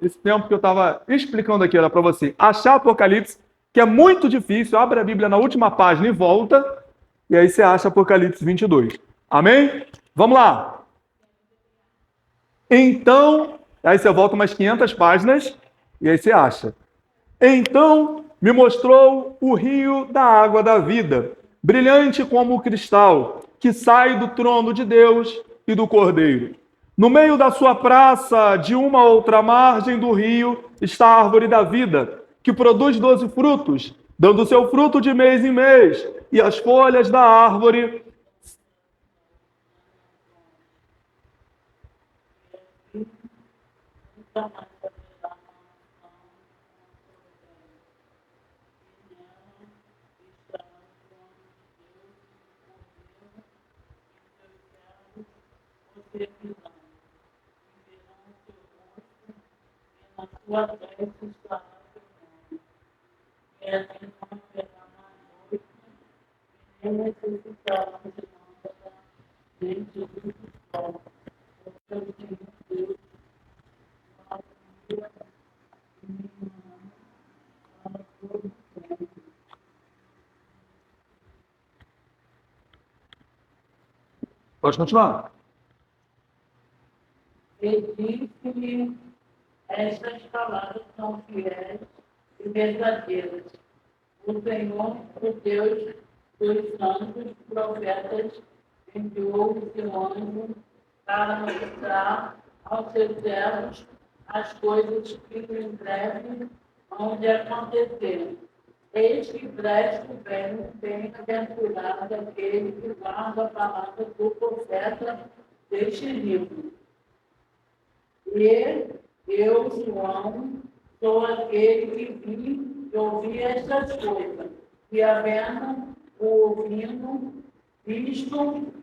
esse tempo que eu estava explicando aqui, era para você achar Apocalipse, que é muito difícil. Abre a Bíblia na última página e volta, e aí você acha Apocalipse 22. Amém? Vamos lá. Então, aí você volta umas 500 páginas, e aí você acha. Então me mostrou o rio da água da vida, brilhante como o cristal, que sai do trono de Deus e do Cordeiro. No meio da sua praça, de uma outra margem do rio, está a árvore da vida, que produz 12 frutos, dando seu fruto de mês em mês, e as folhas da árvore. Pode continuar. E disse-lhe, estas palavras são fiéis e verdadeiras. O Senhor, o Deus dos santos profetas, enviou o seu anjo para mostrar aos seus servos as coisas que em breve hão de acontecer. Eis que breve vem, bem-aventurado aquele que guarda a palavra do profeta deste livro. E eu, João, sou aquele que vi e ouvi estas coisas, e havendo ouvindo, visto,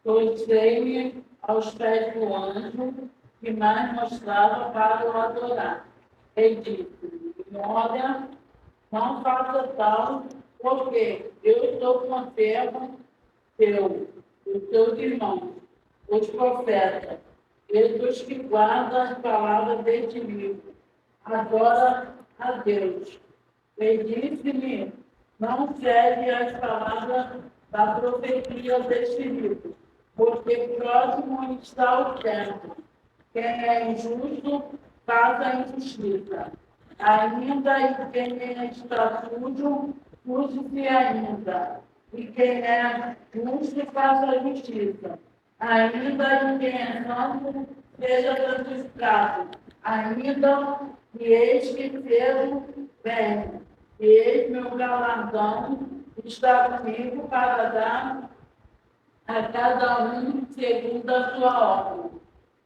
postei-me aos pés do anjo, que mais mostrava para o adorar. E disse: olha, não faça tal, porque eu estou com servo teu, os teus irmãos, os profetas, e dos que guardam as palavras deste livro. Adora a Deus. E disse-me: não segue as palavras da profecia deste livro, porque próximo está o tempo. Quem é injusto, faça injustiça. Ainda e quem está sujo, suje-se ainda. E quem é justo, faça justiça. Ainda e quem é santo, seja santificado. Ainda e eis que cedo venho. E eis meu galardão está comigo para dar a cada um segundo a sua obra.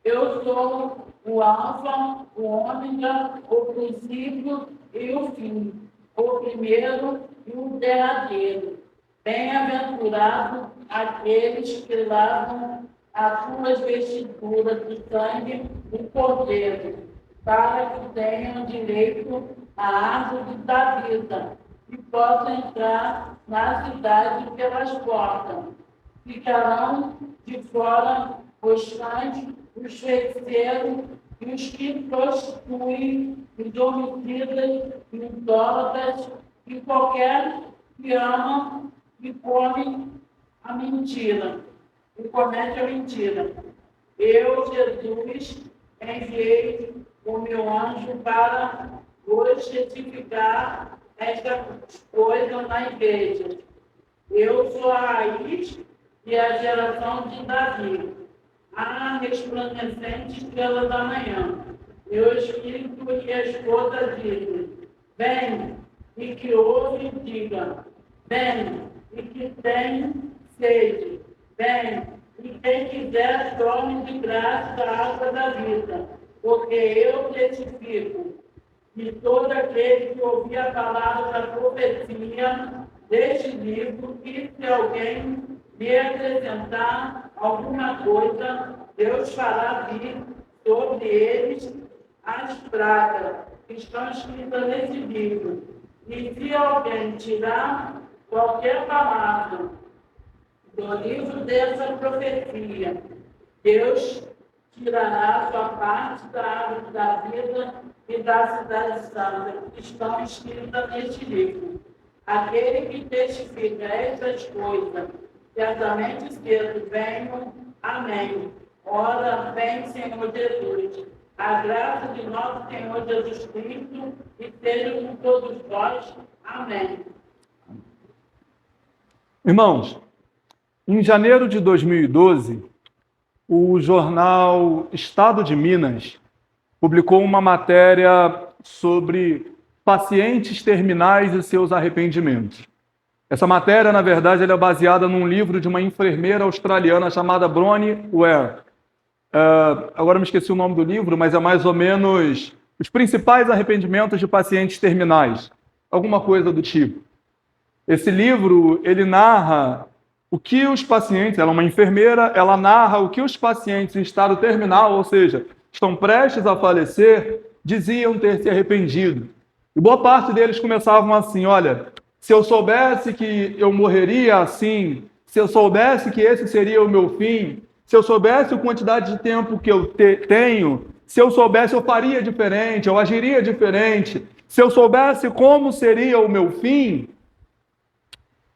Eu sou o Alfa, o Ômega, o princípio e o fim, o primeiro e o derradeiro. Bem-aventurado aqueles que lavam as suas vestiduras do sangue do Cordeiro, para que tenham direito à árvore da vida e possam entrar na cidade pelas portas. Ficarão de fora os cães, os feiticeiros e os que prostituem, os homicidas, os idólatras e qualquer que ama e come a mentira, e comete a mentira. Eu, Jesus, enviei o meu anjo para vos testificar esta coisa na igreja. Eu sou a raiz e a geração de Davi, a resplandecente estrela da manhã. E o Espírito e a esposa dizem: vem, e que ouve, diga: vem, e que tem sede, vem, e quem quiser tome de graça a água da vida, porque eu testifico que todo aquele que ouvir a palavra da profecia deste livro, que se alguém lhe acrescentar alguma coisa, Deus fará vir sobre eles as pragas que estão escritas nesse livro. E se alguém tirar qualquer palavra do livro dessa profecia, Deus tirará sua parte da árvore da vida e da cidade santa, que estão escritas neste livro. Aquele que testifica estas coisas, certamente cedo venho. Amém. Ora, vem, Senhor Jesus. A graça de nosso Senhor Jesus Cristo e seja com todos nós. Amém. Irmãos, em janeiro de 2012, o jornal Estado de Minas publicou uma matéria sobre pacientes terminais e seus arrependimentos. Essa matéria, na verdade, ela é baseada num livro de uma enfermeira australiana chamada Bronnie Ware. Agora me esqueci o nome do livro, mas é mais ou menos os principais arrependimentos de pacientes terminais, alguma coisa do tipo. Esse livro, ele narra o que os pacientes, ela é uma enfermeira, ela narra o que os pacientes em estado terminal, ou seja, estão prestes a falecer, diziam ter se arrependido. E boa parte deles começavam assim: olha, se eu soubesse que eu morreria assim, se eu soubesse que esse seria o meu fim, se eu soubesse a quantidade de tempo que eu tenho, se eu soubesse, eu faria diferente, eu agiria diferente, se eu soubesse como seria o meu fim.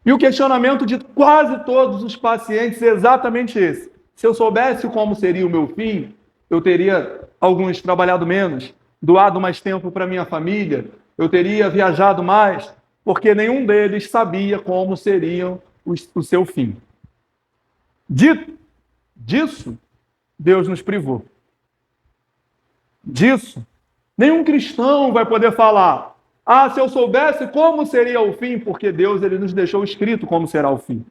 E o questionamento de quase todos os pacientes é exatamente esse: se eu soubesse como seria o meu fim, eu teria, alguns, trabalhado menos, doado mais tempo para minha família, eu teria viajado mais, porque nenhum deles sabia como seria o seu fim. Disso, Deus nos privou. Disso, nenhum cristão vai poder falar: ah, se eu soubesse como seria o fim, porque Deus ele nos deixou escrito como será o fim.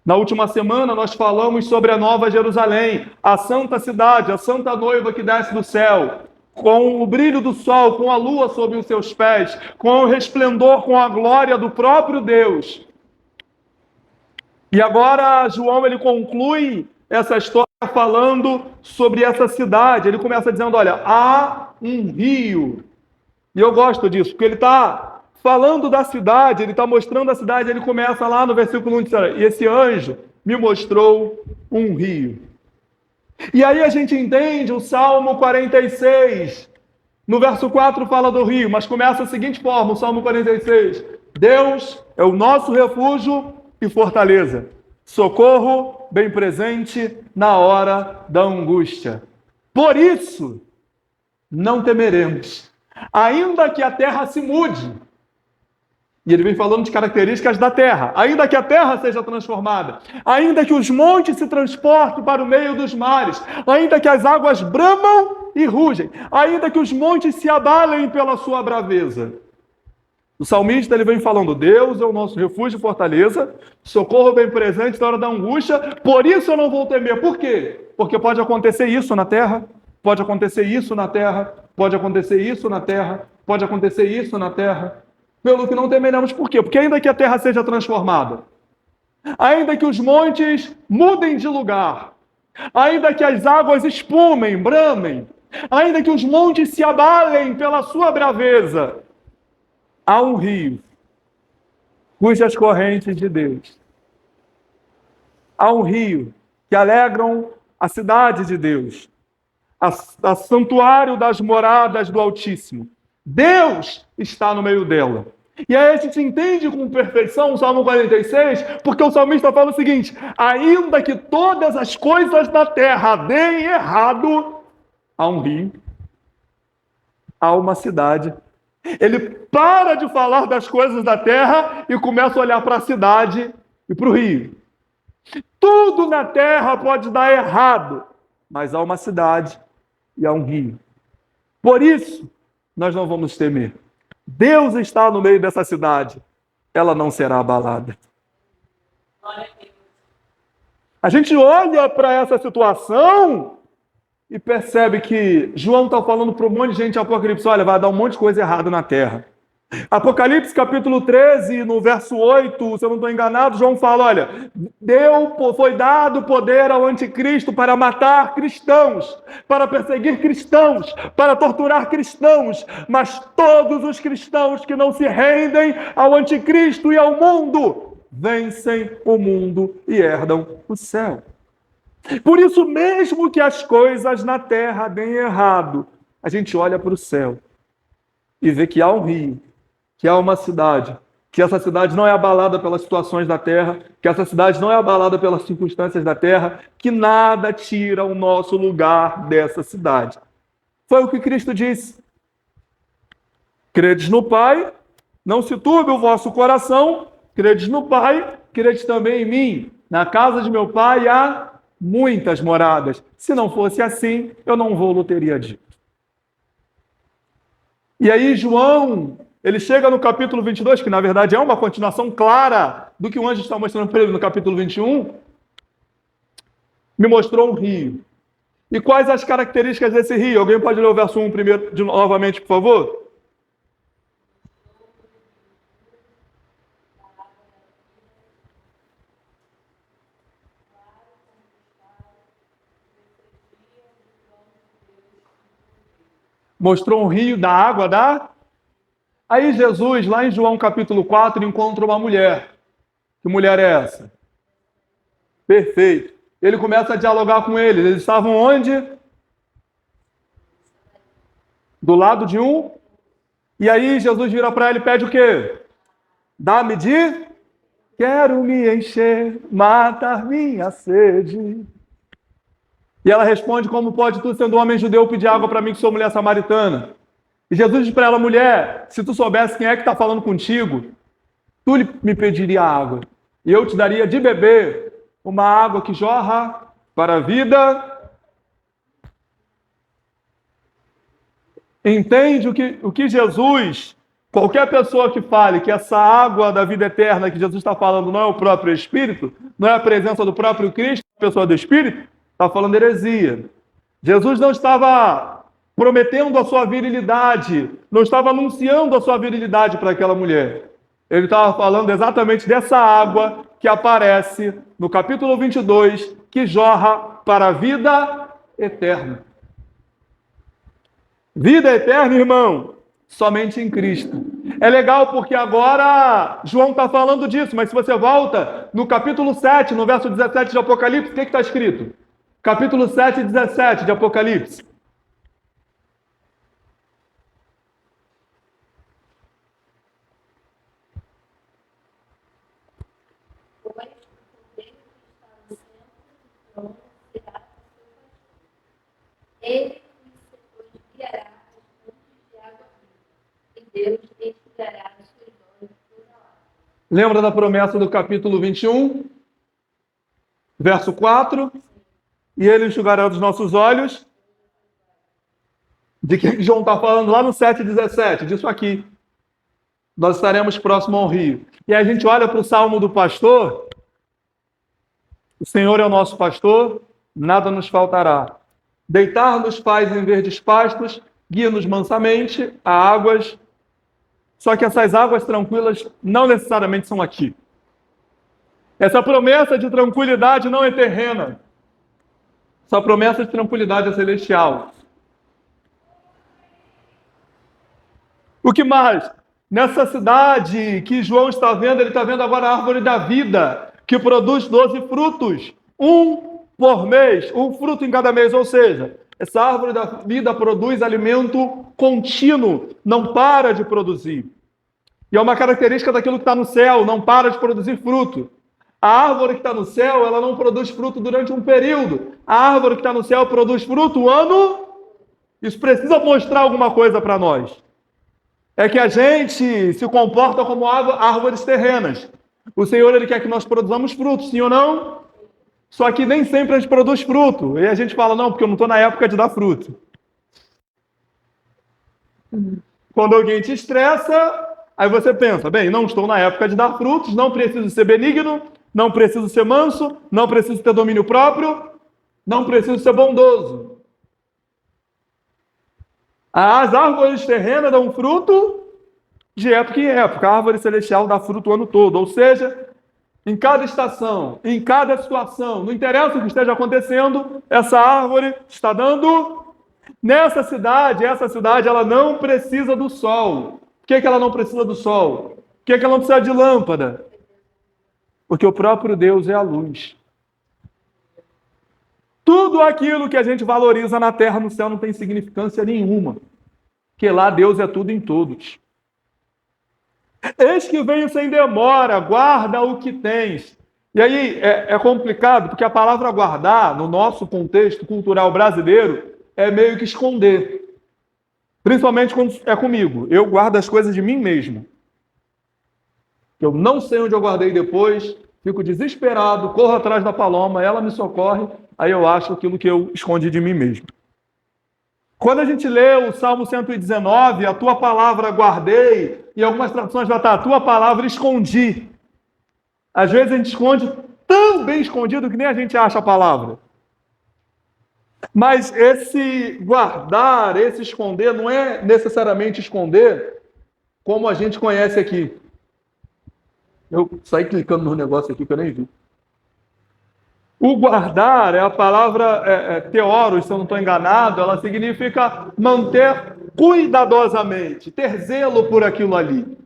Na última semana, nós falamos sobre a Nova Jerusalém, a santa cidade, a santa noiva que desce do céu, com o brilho do sol, com a lua sob os seus pés, com o resplendor, com a glória do próprio Deus. E agora, João ele conclui essa história falando sobre essa cidade. Ele começa dizendo: olha, há um rio. E eu gosto disso, porque ele está falando da cidade, ele está mostrando a cidade. Ele começa lá no versículo 1, e esse anjo me mostrou um rio. E aí a gente entende o Salmo 46. No verso 4 fala do rio, mas começa da seguinte forma, o Salmo 46. Deus é o nosso refúgio e fortaleza, socorro bem presente na hora da angústia. Por isso, não temeremos, ainda que a terra se mude. E ele vem falando de características da terra. Ainda que a terra seja transformada, ainda que os montes se transportem para o meio dos mares, ainda que as águas bramam e rugem, ainda que os montes se abalem pela sua braveza. O salmista ele vem falando: Deus é o nosso refúgio e fortaleza, socorro bem presente na hora da angústia, por isso eu não vou temer. Por quê? Porque pode acontecer isso na terra, pode acontecer isso na terra, pode acontecer isso na terra, pode acontecer isso na terra. Pelo que não temeremos. Por quê? Porque ainda que a terra seja transformada, ainda que os montes mudem de lugar, ainda que as águas espumem, bramem, ainda que os montes se abalem pela sua braveza, há um rio cujas correntes de Deus. Há um rio que alegram a cidade de Deus, a santuário das moradas do Altíssimo. Deus está no meio dela. E aí a gente entende com perfeição o Salmo 46, porque o salmista fala o seguinte: ainda que todas as coisas da terra deem errado, há um rio, há uma cidade. Ele para de falar das coisas da terra e começa a olhar para a cidade e para o rio. Tudo na terra pode dar errado, mas há uma cidade e há um rio. Por isso, nós não vamos temer. Deus está no meio dessa cidade. Ela não será abalada. A gente olha para essa situação e percebe que João está falando para um monte de gente em Apocalipse: olha, vai dar um monte de coisa errada na terra. Apocalipse capítulo 13, no verso 8, se eu não estou enganado, João fala: olha, foi dado poder ao anticristo para matar cristãos, para perseguir cristãos, para torturar cristãos, mas todos os cristãos que não se rendem ao anticristo e ao mundo, vencem o mundo e herdam o céu. Por isso mesmo que as coisas na terra deem errado, a gente olha para o céu e vê que há um rio, que há uma cidade, que essa cidade não é abalada pelas situações da terra, que essa cidade não é abalada pelas circunstâncias da terra, que nada tira o nosso lugar dessa cidade. Foi o que Cristo disse. Credes no Pai, não se turbe o vosso coração, credes no Pai, credes também em mim. Na casa de meu Pai há muitas moradas. Se não fosse assim, eu não vou teria dito. E aí João, ele chega no capítulo 22, que na verdade é uma continuação clara do que o anjo está mostrando para ele no capítulo 21, me mostrou um rio. E quais as características desse rio? Alguém pode ler o verso 1 primeiro, novamente, por favor? Mostrou um rio da água da... Aí Jesus, lá em João capítulo 4, encontra uma mulher. Que mulher é essa? Perfeito. Ele começa a dialogar com eles. Eles estavam onde? Do lado de um. E aí Jesus vira para ele e pede o quê? Dá-me de... Quero me encher, matar minha sede. E ela responde, como pode tu, sendo um homem judeu, pedir água para mim, que sou mulher samaritana? E Jesus diz para ela, mulher, se tu soubesse quem é que está falando contigo, tu me pediria água. E eu te daria de beber uma água que jorra para a vida. Entende o que Jesus, qualquer pessoa que fale que essa água da vida eterna que Jesus está falando não é o próprio Espírito, não é a presença do próprio Cristo, a pessoa do Espírito, está falando heresia. Jesus não estava prometendo a sua virilidade, não estava anunciando a sua virilidade para aquela mulher. Ele estava falando exatamente dessa água que aparece no capítulo 22, que jorra para a vida eterna. Vida eterna, irmão, somente em Cristo. É legal porque agora João está falando disso, mas se você volta no capítulo 7, no verso 17 de Apocalipse, o que está escrito? Capítulo 7 e 17 de Apocalipse. Ele nos guiará as fontes de água viva, e Deus enxugará os seus olhos toda lágrima. Lembra da promessa do capítulo 21, verso 4? E ele enxugará dos nossos olhos. De que João está falando lá no 7,17, disso aqui. Nós estaremos próximo ao rio. E aí a gente olha para o salmo do pastor. O Senhor é o nosso pastor, nada nos faltará. Deitar-nos faz em verdes pastos, guia-nos mansamente a águas. Só que essas águas tranquilas não necessariamente são aqui. Essa promessa de tranquilidade não é terrena. Essa promessa de tranquilidade é celestial. O que mais? Nessa cidade que João está vendo, ele está vendo agora a árvore da vida, que produz 12 frutos, um por mês, um fruto em cada mês, ou seja, essa árvore da vida produz alimento contínuo, não para de produzir. E é uma característica daquilo que está no céu, não para de produzir fruto. A árvore que está no céu, ela não produz fruto durante um período. A árvore que está no céu produz fruto o ano. Isso precisa mostrar alguma coisa para nós. É que a gente se comporta como árvores terrenas. O Senhor, Ele quer que nós produzamos frutos, sim ou não? Só que nem sempre a gente produz fruto. E a gente fala, não, porque eu não estou na época de dar fruto. Quando alguém te estressa, aí você pensa, bem, não estou na época de dar frutos, não preciso ser benigno, não preciso ser manso, não preciso ter domínio próprio, não preciso ser bondoso. As árvores terrenas dão fruto de época em época. A árvore celestial dá fruto o ano todo. Ou seja, em cada estação, em cada situação, não interessa o que esteja acontecendo, essa árvore está dando. Nessa cidade, essa cidade, ela não precisa do sol. Por que ela não precisa do sol? Por que ela não precisa de lâmpada? Porque o próprio Deus é a luz. Tudo aquilo que a gente valoriza na terra, no céu, não tem significância nenhuma. Porque lá Deus é tudo em todos. Eis que venho sem demora, guarda o que tens. E aí é complicado, porque a palavra guardar, no nosso contexto cultural brasileiro, é meio que esconder. Principalmente quando é comigo. Eu guardo as coisas de mim mesmo. Eu não sei onde eu guardei depois, fico desesperado, corro atrás da Paloma, ela me socorre, aí eu acho aquilo que eu escondi de mim mesmo. Quando a gente lê o Salmo 119, a tua palavra guardei, e algumas traduções vai estar, a tua palavra escondi. Às vezes a gente esconde tão bem escondido que nem a gente acha a palavra. Mas esse guardar, esse esconder, não é necessariamente esconder como a gente conhece aqui. Eu saí clicando no negócio aqui que eu nem vi. O guardar é a palavra teoros, se eu não estou enganado, ela significa manter cuidadosamente, ter zelo por aquilo ali.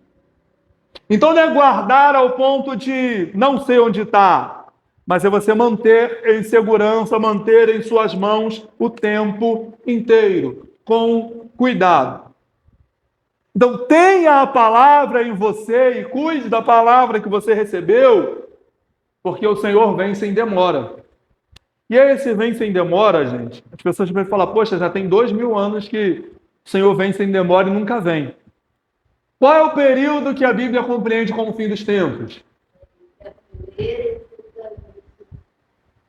Então não é guardar ao ponto de não sei onde está, mas é você manter em segurança, manter em suas mãos o tempo inteiro, com cuidado. Então tenha a palavra em você e cuide da palavra que você recebeu, porque o Senhor vem sem demora. E esse vem sem demora, gente, as pessoas vão falar, poxa, já tem 2000 anos que o Senhor vem sem demora e nunca vem. Qual é o período que a Bíblia compreende como fim dos tempos?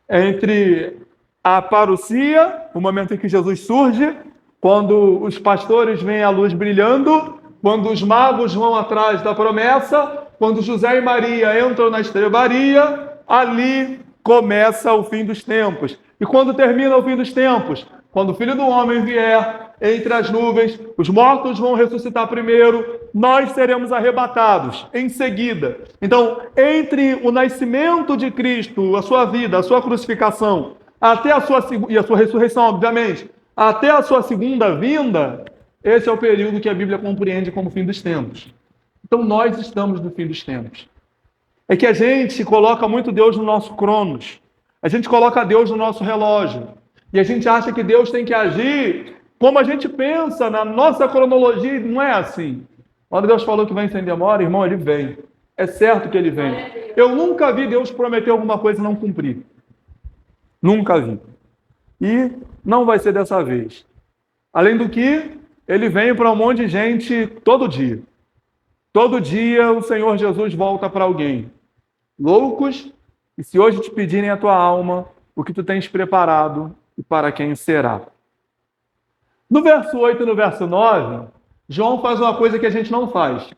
Entre a parousia, o momento em que Jesus surge, quando os pastores veem a luz brilhando, quando os magos vão atrás da promessa, quando José e Maria entram na estrebaria, ali começa o fim dos tempos. E quando termina o fim dos tempos? Quando o Filho do Homem vier entre as nuvens, os mortos vão ressuscitar primeiro, nós seremos arrebatados em seguida. Então, entre o nascimento de Cristo, a sua vida, a sua crucificação, até a sua ressurreição, obviamente, até a sua segunda vinda, esse é o período que a Bíblia compreende como fim dos tempos. Então, nós estamos no fim dos tempos. É que a gente coloca muito Deus no nosso cronos. A gente coloca Deus no nosso relógio. E a gente acha que Deus tem que agir como a gente pensa na nossa cronologia. Não é assim. Quando Deus falou que vem sem demora, irmão, ele vem. É certo que ele vem. Eu nunca vi Deus prometer alguma coisa e não cumprir. Nunca vi. E não vai ser dessa vez. Além do que, ele vem para um monte de gente todo dia. Todo dia o Senhor Jesus volta para alguém. Loucos, e se hoje te pedirem a tua alma, o que tu tens preparado e para quem será. No verso 8 e no verso 9, João faz uma coisa que a gente não faz.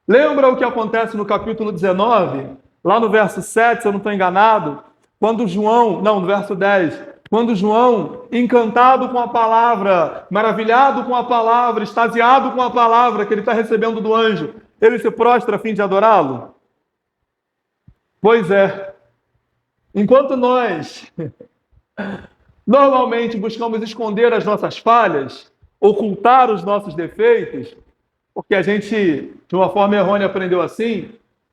Lembra o que acontece no capítulo 19? Lá no verso 7, se eu não estou enganado, quando João, no verso 10, quando João, encantado com a palavra, maravilhado com a palavra, extasiado com a palavra que ele está recebendo do anjo, ele se prostra a fim de adorá-lo? Pois é. Enquanto nós normalmente buscamos esconder as nossas falhas, ocultar os nossos defeitos, porque a gente, de uma forma errônea, aprendeu assim,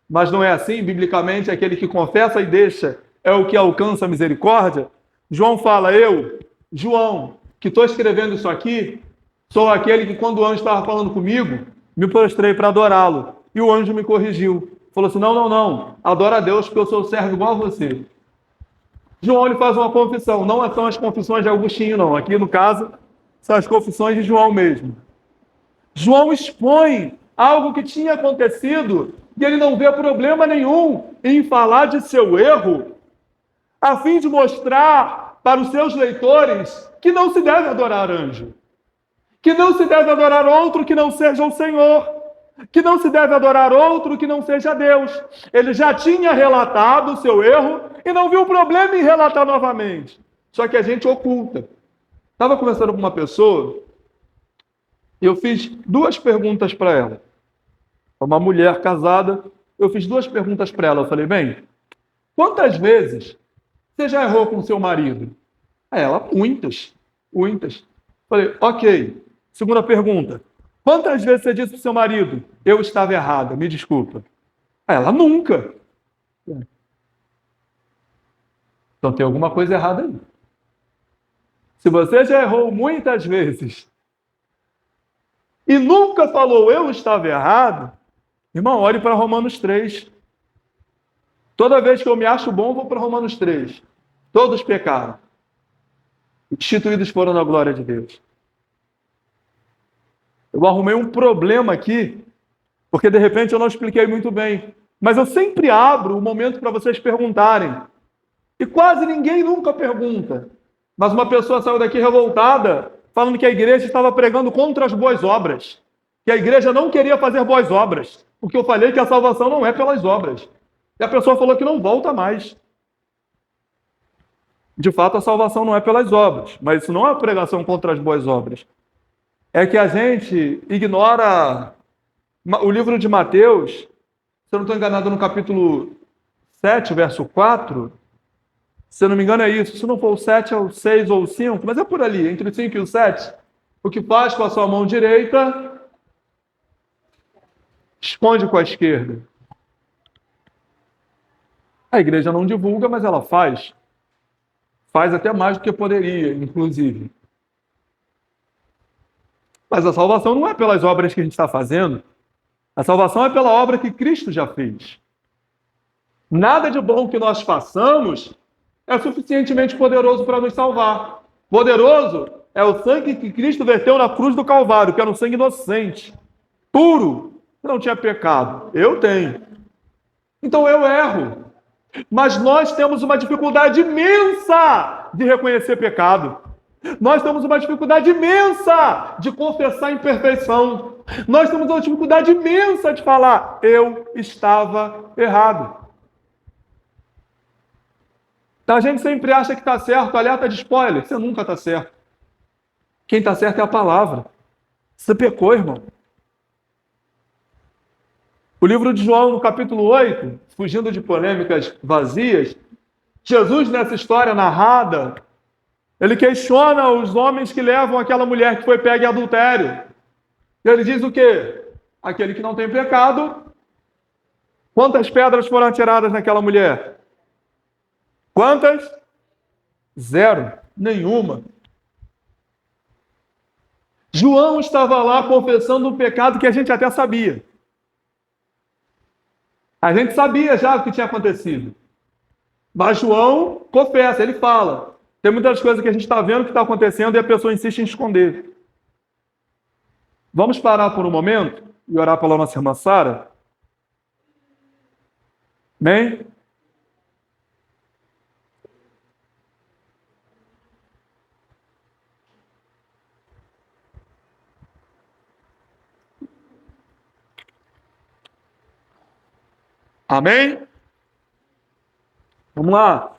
mas não é assim, biblicamente, aquele que confessa e deixa é o que alcança a misericórdia. João fala, eu, João, que estou escrevendo isso aqui, sou aquele que quando o anjo estava falando comigo, me prostrei para adorá-lo. E o anjo me corrigiu. Falou assim, não, adora a Deus porque eu sou servo igual a você. João ele faz uma confissão, não são as confissões de Agostinho, não. Aqui, no caso, são as confissões de João mesmo. João expõe algo que tinha acontecido e ele não vê problema nenhum em falar de seu erro, a fim de mostrar para os seus leitores que não se deve adorar anjo, que não se deve adorar outro que não seja o Senhor, que não se deve adorar outro que não seja Deus. Ele já tinha relatado o seu erro e não viu problema em relatar novamente. Só que a gente oculta. Estava conversando com uma pessoa e eu fiz 2 perguntas para ela. Uma mulher casada, eu fiz 2 perguntas para ela. Eu falei, bem, quantas vezes você já errou com seu marido? Aí ela, muitas. Falei, ok. Segunda pergunta. Quantas vezes você disse para o seu marido, eu estava errada, me desculpa? Aí ela, nunca. Então tem alguma coisa errada aí. Se você já errou muitas vezes e nunca falou eu estava errado, irmão, olhe para Romanos 3. Toda vez que eu me acho bom, vou para Romanos 3. Todos pecaram. Instituídos foram na glória de Deus. Eu arrumei um problema aqui, porque de repente eu não expliquei muito bem. Mas eu sempre abro o momento para vocês perguntarem. E quase ninguém nunca pergunta. Mas uma pessoa saiu daqui revoltada, falando que a igreja estava pregando contra as boas obras. Que a igreja não queria fazer boas obras. Porque eu falei que a salvação não é pelas obras. E a pessoa falou que não volta mais. De fato, a salvação não é pelas obras. Mas isso não é uma pregação contra as boas obras. É que a gente ignora o livro de Mateus, se eu não estou enganado, no capítulo 7, verso 4, se eu não me engano é isso, se não for o 7, é o 6 ou o 5, mas é por ali, entre o 5 e o 7. O que faz com a sua mão direita, esconde com a esquerda. A igreja não divulga, mas ela faz. Faz até mais do que poderia, inclusive. Mas a salvação não é pelas obras que a gente está fazendo. A salvação é pela obra que Cristo já fez. Nada de bom que nós façamos é suficientemente poderoso para nos salvar. Poderoso é o sangue que Cristo verteu na cruz do Calvário, que era um sangue inocente, puro, que não tinha pecado. Eu tenho. Então eu erro. Mas nós temos uma dificuldade imensa de reconhecer pecado. Nós temos uma dificuldade imensa de confessar imperfeição. Nós temos uma dificuldade imensa de falar, eu estava errado. Então a gente sempre acha que está certo, alerta de spoiler, você nunca está certo. Quem está certo é a palavra. Você pecou, irmão. O livro de João, no capítulo 8, fugindo de polêmicas vazias, Jesus, nessa história narrada, ele questiona os homens que levam aquela mulher que foi pega em adultério. E ele diz o quê? Aquele que não tem pecado. Quantas pedras foram atiradas naquela mulher? Quantas? 0. Nenhuma. João estava lá confessando um pecado que a gente até sabia. A gente sabia já o que tinha acontecido. Mas João confessa, ele fala. Tem muitas coisas que a gente está vendo que está acontecendo e a pessoa insiste em esconder. Vamos parar por um momento e orar pela nossa irmã Sara? Amém? Amém? Vamos lá.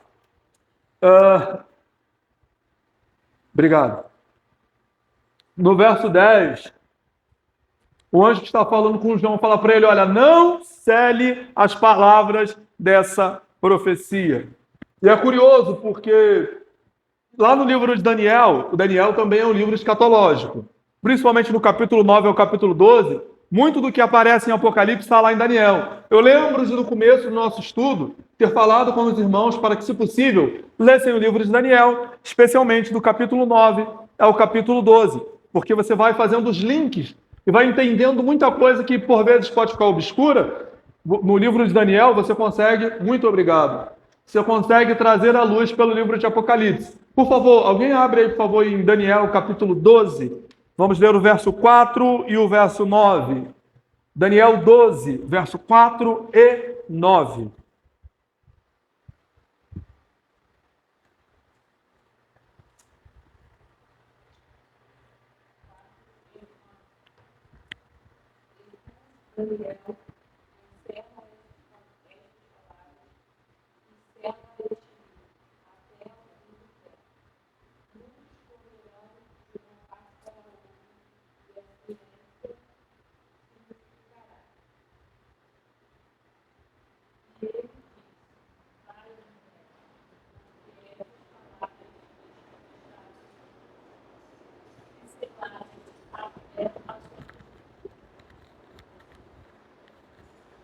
Obrigado. No verso 10, o anjo que está falando com João fala para ele, olha, não cele as palavras dessa profecia. E é curioso porque lá no livro de Daniel, o Daniel também é um livro escatológico. Principalmente no capítulo 9 ao capítulo 12, muito do que aparece em Apocalipse está lá em Daniel. Eu lembro de, no começo do nosso estudo, ter falado com os irmãos para que, se possível, lessem o livro de Daniel, especialmente do capítulo 9 ao capítulo 12, porque você vai fazendo os links e vai entendendo muita coisa que, por vezes, pode ficar obscura. No livro de Daniel, você consegue, muito obrigado, você consegue trazer a luz pelo livro de Apocalipse. Por favor, alguém abre aí, por favor, em Daniel, capítulo 12. Vamos ler o verso 4 e o verso 9. Daniel 12, verso 4 e 9.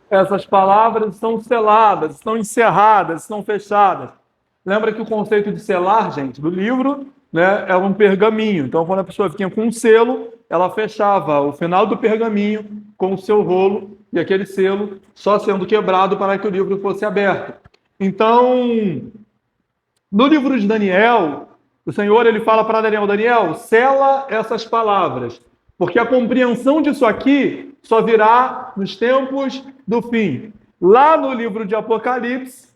Essas palavras estão seladas, estão encerradas, estão fechadas. Lembra que o conceito de selar, gente, do livro né, era um pergaminho. Então, quando a pessoa vinha com um selo, ela fechava o final do pergaminho com o seu rolo e aquele selo só sendo quebrado para que o livro fosse aberto. Então, no livro de Daniel, o Senhor ele fala para Daniel, Daniel, sela essas palavras, porque a compreensão disso aqui só virá nos tempos do fim. Lá no livro de Apocalipse,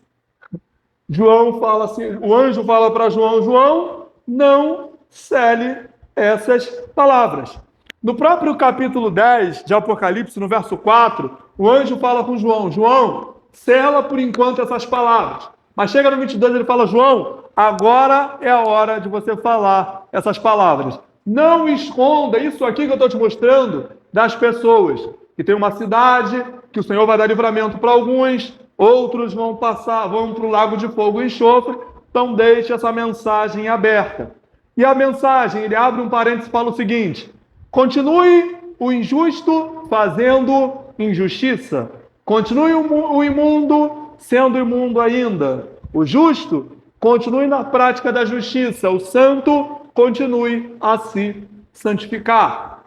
João fala assim, o anjo fala para João, João, não cele essas palavras. No próprio capítulo 10 de Apocalipse, no verso 4, o anjo fala com João, João, sela por enquanto essas palavras. Mas chega no 22, ele fala, João, agora é a hora de você falar essas palavras. Não esconda isso aqui que eu estou te mostrando das pessoas. Que tem uma cidade, que o Senhor vai dar livramento para alguns, outros vão para o lago de fogo e enxofre, então deixe essa mensagem aberta. E a mensagem, ele abre um parênteses e fala o seguinte, continue o injusto fazendo injustiça, continue o imundo sendo imundo ainda, o justo continue na prática da justiça, o santo continue a se santificar.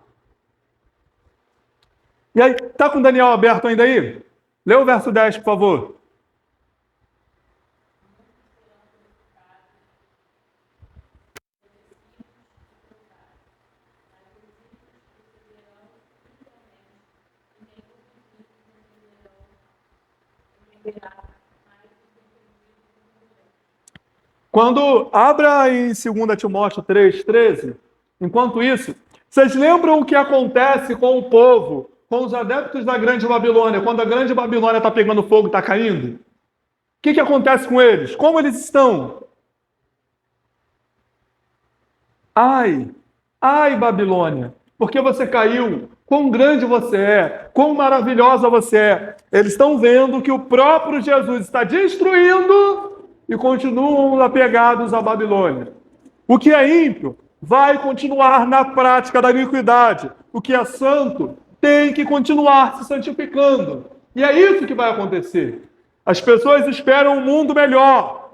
E aí, tá com o Daniel aberto ainda aí? Lê o verso 10, por favor. Quando abra em 2 Timóteo 3,13, enquanto isso, vocês lembram o que acontece com o povo, com os adeptos da Grande Babilônia, quando a Grande Babilônia está pegando fogo e está caindo? O que acontece com eles? Como eles estão? Ai, ai Babilônia, porque você caiu, quão grande você é, quão maravilhosa você é. Eles estão vendo que o próprio Jesus está destruindo e continuam apegados à Babilônia. O que é ímpio vai continuar na prática da iniquidade. O que é santo tem que continuar se santificando. E é isso que vai acontecer. As pessoas esperam um mundo melhor.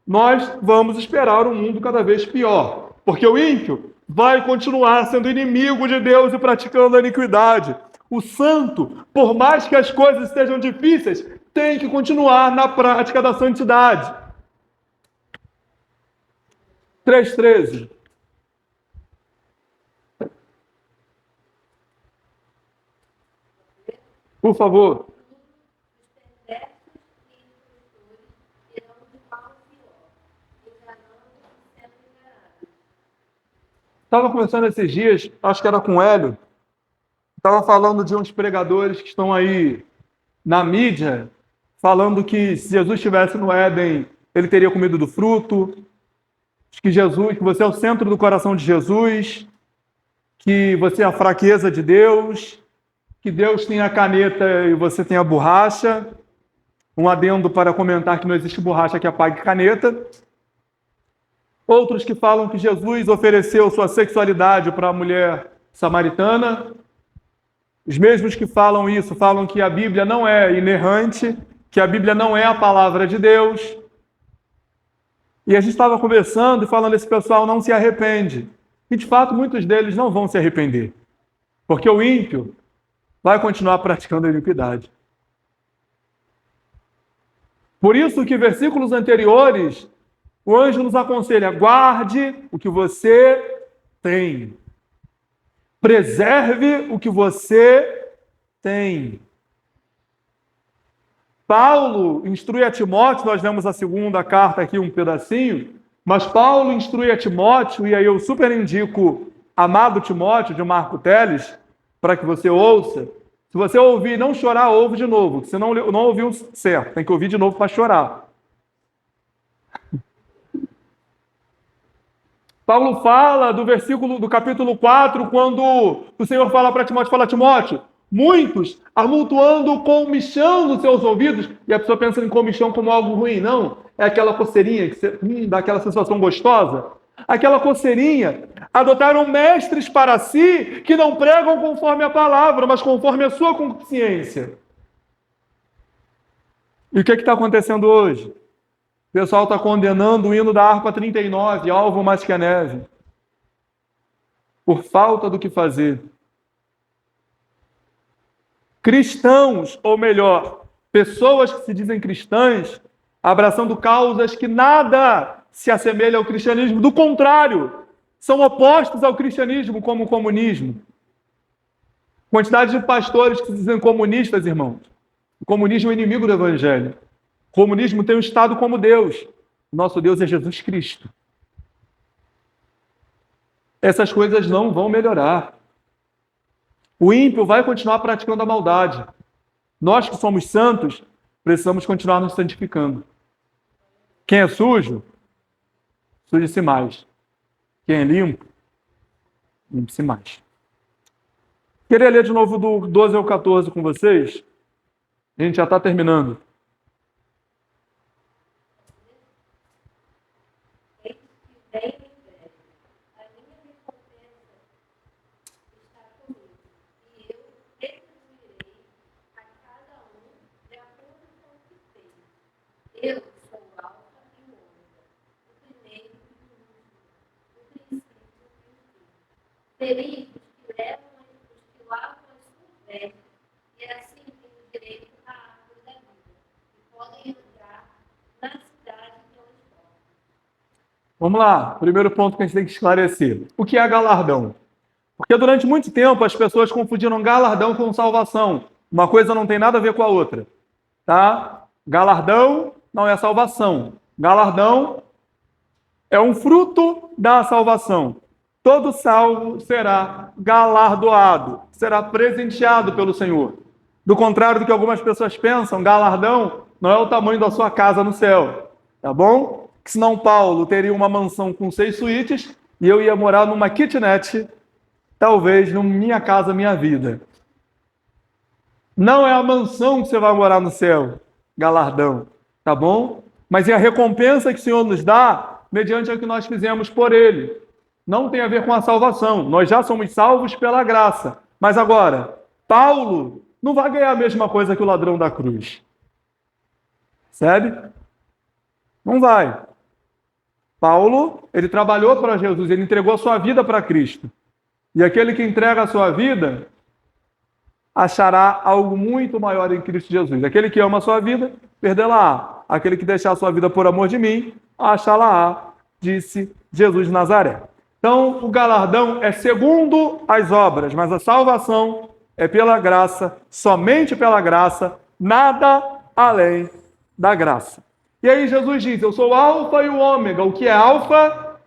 Nós vamos esperar um mundo cada vez pior. Porque o ímpio vai continuar sendo inimigo de Deus e praticando a iniquidade. O santo, por mais que as coisas estejam difíceis, tem que continuar na prática da santidade. 3,13. Por favor. Estava conversando esses dias, acho que era com o Hélio, estava falando de uns pregadores que estão aí na mídia, falando que se Jesus estivesse no Éden, ele teria comido do fruto, que você é o centro do coração de Jesus, que você é a fraqueza de Deus, que Deus tem a caneta e você tem a borracha. Um adendo para comentar que não existe borracha que apague caneta. Outros que falam que Jesus ofereceu sua sexualidade para a mulher samaritana. Os mesmos que falam isso, falam que a Bíblia não é inerrante, que a Bíblia não é a palavra de Deus. E a gente estava conversando e falando, esse pessoal não se arrepende. E, de fato, muitos deles não vão se arrepender. Porque o ímpio vai continuar praticando a iniquidade. Por isso que versículos anteriores, o anjo nos aconselha, guarde o que você tem. Preserve o que você tem. Paulo instrui a Timóteo, nós vemos a segunda carta aqui, um pedacinho, mas Paulo instrui a Timóteo, e aí eu super indico Amado Timóteo, de Marco Teles, para que você ouça. Se você ouvir e não chorar, ouve de novo. Você não ouviu certo, tem que ouvir de novo para chorar. Paulo fala do capítulo 4, quando o Senhor fala para Timóteo, Timóteo, muitos amultuando comichão nos seus ouvidos, e a pessoa pensa em comichão como algo ruim, não. É aquela coceirinha, dá aquela sensação gostosa. Aquela coceirinha, adotaram mestres para si que não pregam conforme a palavra, mas conforme a sua consciência. E o que está acontecendo hoje? pessoal está condenando o hino da harpa 39, alvo mais que a neve, por falta do que fazer. Cristãos, ou melhor, pessoas que se dizem cristãs, abraçando causas que nada se assemelha ao cristianismo, do contrário, são opostos ao cristianismo, como o comunismo. Quantidade de pastores que se dizem comunistas, irmãos. O comunismo é inimigo do evangelho. O comunismo tem um Estado como Deus. O nosso Deus é Jesus Cristo. Essas coisas não vão melhorar. O ímpio vai continuar praticando a maldade. Nós que somos santos, precisamos continuar nos santificando. Quem é sujo, suje-se mais. Quem é limpo, limpe-se mais. Queria ler de novo do 12 ao 14 com vocês. A gente já está terminando. Eu sou o Alfa e o Ômega, o primeiro e o último, o princípio e o fim. Felizes os que lavam as suas vestes, e assim têm direito à árvore da vida, e podem entrar na cidade que eles moram. Vamos lá, primeiro ponto que a gente tem que esclarecer. O que é galardão? Porque durante muito tempo as pessoas confundiram galardão com salvação. Uma coisa não tem nada a ver com a outra. Tá? Galardão não é salvação. Galardão é um fruto da salvação. Todo salvo será galardoado, será presenteado pelo Senhor. Do contrário do que algumas pessoas pensam, galardão não é o tamanho da sua casa no céu, tá bom? Que senão Paulo teria uma mansão com 6 suítes e eu ia morar numa kitnet, talvez no Minha Casa Minha Vida. Não é a mansão que você vai morar no céu, galardão, tá bom? Mas é a recompensa que o Senhor nos dá mediante o que nós fizemos por Ele. Não tem a ver com a salvação. Nós já somos salvos pela graça. Mas agora, Paulo não vai ganhar a mesma coisa que o ladrão da cruz. Percebe? Não vai. Paulo, ele trabalhou para Jesus, ele entregou a sua vida para Cristo. E aquele que entrega a sua vida achará algo muito maior em Cristo Jesus. Aquele que ama a sua vida, perdê-la-á. Aquele que deixar a sua vida por amor de mim, achá-la-á, disse Jesus de Nazaré. Então, o galardão é segundo as obras, mas a salvação é pela graça, somente pela graça, nada além da graça. E aí Jesus diz, eu sou o alfa e o ômega. O que é alfa?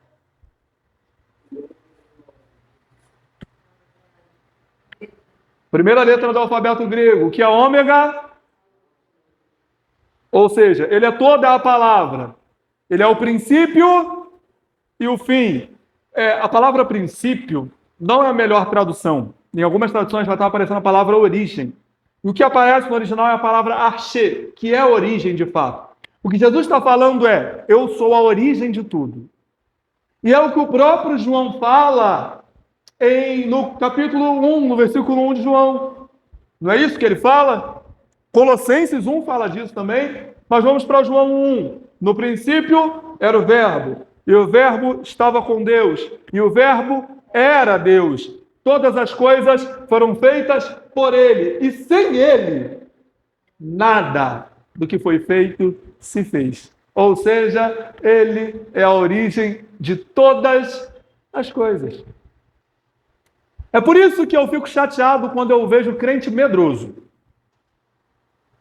Primeira letra do alfabeto grego. O que é ômega? Ou seja, ele é toda a palavra. Ele é o princípio e o fim. A palavra princípio não é a melhor tradução. Em algumas traduções vai estar aparecendo a palavra origem. E o que aparece no original é a palavra arche, que é a origem de fato. O que Jesus está falando é, eu sou a origem de tudo. E é o que o próprio João fala no capítulo 1, no versículo 1 de João. Não é isso que ele fala? Colossenses 1 fala disso também. Mas vamos para João 1. No princípio era o Verbo, e o Verbo estava com Deus, e o Verbo era Deus. Todas as coisas foram feitas por Ele, e sem Ele, nada do que foi feito se fez. Ou seja, Ele é a origem de todas as coisas. É por isso que eu fico chateado quando eu vejo crente medroso.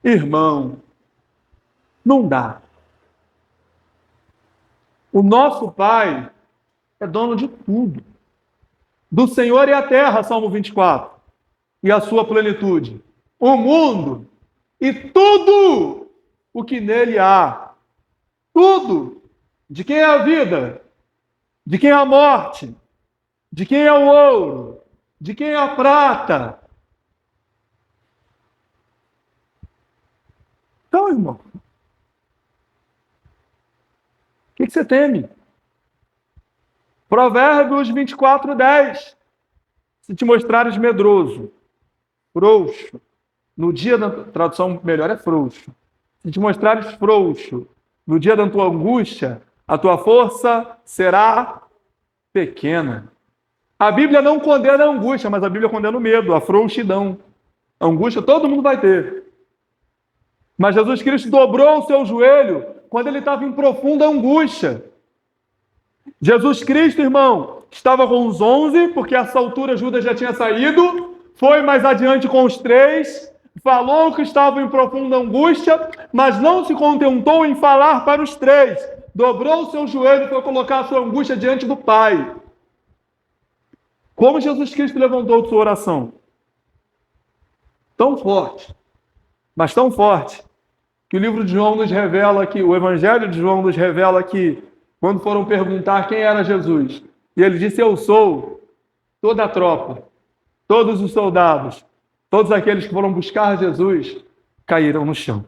Irmão, não dá. O nosso Pai é dono de tudo. Do Senhor e a terra, Salmo 24, e a sua plenitude. O mundo e tudo o que nele há. Tudo. De quem é a vida? De quem é a morte? De quem é o ouro? De quem é a prata? Então, irmão, o que você teme? Provérbios 24:10. Se te mostrares medroso, frouxo, no dia da tradução melhor é frouxo. Se te mostrares frouxo no dia da tua angústia, a tua força será pequena. A Bíblia não condena a angústia, mas a Bíblia condena o medo, a frouxidão. A angústia todo mundo vai ter. Mas Jesus Cristo dobrou o seu joelho quando ele estava em profunda angústia. Jesus Cristo, irmão, estava com os 11, porque a essa altura Judas já tinha saído, foi mais adiante com os 3, falou que estavam em profunda angústia, mas não se contentou em falar para os 3. Dobrou o seu joelho para colocar a sua angústia diante do Pai. Como Jesus Cristo levantou sua oração? Tão forte, mas tão forte, que o livro de João nos revela que, o Evangelho de João nos revela que, quando foram perguntar quem era Jesus, e ele disse: eu sou, toda a tropa, todos os soldados, todos aqueles que foram buscar Jesus, caíram no chão.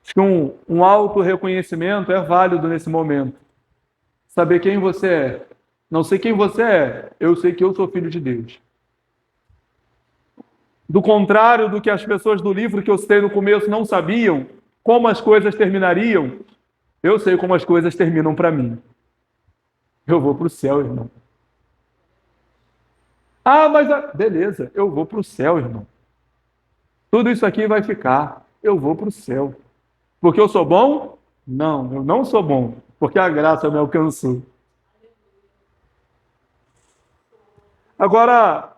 Acho que um auto-reconhecimento é válido nesse momento. Saber quem você é. Não sei quem você é, eu sei que eu sou filho de Deus. Do contrário do que as pessoas do livro que eu citei no começo não sabiam, como as coisas terminariam, eu sei como as coisas terminam para mim. Eu vou para o céu, irmão. Ah, mas... Beleza, eu vou para o céu, irmão. Tudo isso aqui vai ficar. Eu vou para o céu. Porque eu sou bom? Não, eu não sou bom. Porque a graça me alcançou. Agora,